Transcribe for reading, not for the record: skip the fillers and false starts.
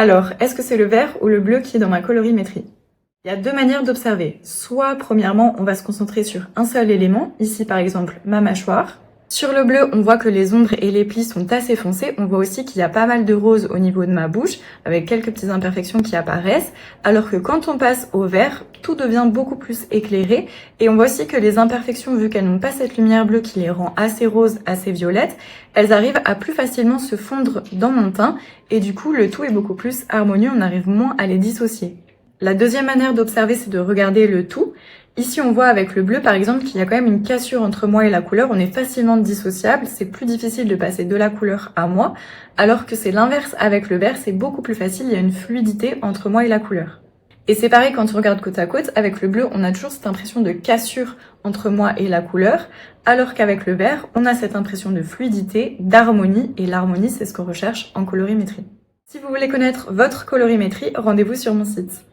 Alors, est-ce que c'est le vert ou le bleu qui est dans ma colorimétrie? Il y a deux manières d'observer. Soit, premièrement, on va se concentrer sur un seul élément, ici par exemple ma mâchoire. Sur le bleu, on voit que les ombres et les plis sont assez foncés. On voit aussi qu'il y a pas mal de rose au niveau de ma bouche, avec quelques petites imperfections qui apparaissent. Alors que quand on passe au vert, tout devient beaucoup plus éclairé. Et on voit aussi que les imperfections, vu qu'elles n'ont pas cette lumière bleue qui les rend assez roses, assez violettes, elles arrivent à plus facilement se fondre dans mon teint. Et du coup, le tout est beaucoup plus harmonieux, on arrive moins à les dissocier. La deuxième manière d'observer, c'est de regarder le tout. Ici, on voit avec le bleu, par exemple, qu'il y a quand même une cassure entre moi et la couleur. On est facilement dissociable. C'est plus difficile de passer de la couleur à moi, alors que c'est l'inverse avec le vert. C'est beaucoup plus facile. Il y a une fluidité entre moi et la couleur. Et c'est pareil quand on regarde côte à côte. Avec le bleu, on a toujours cette impression de cassure entre moi et la couleur, alors qu'avec le vert, on a cette impression de fluidité, d'harmonie. Et l'harmonie, c'est ce qu'on recherche en colorimétrie. Si vous voulez connaître votre colorimétrie, rendez-vous sur mon site.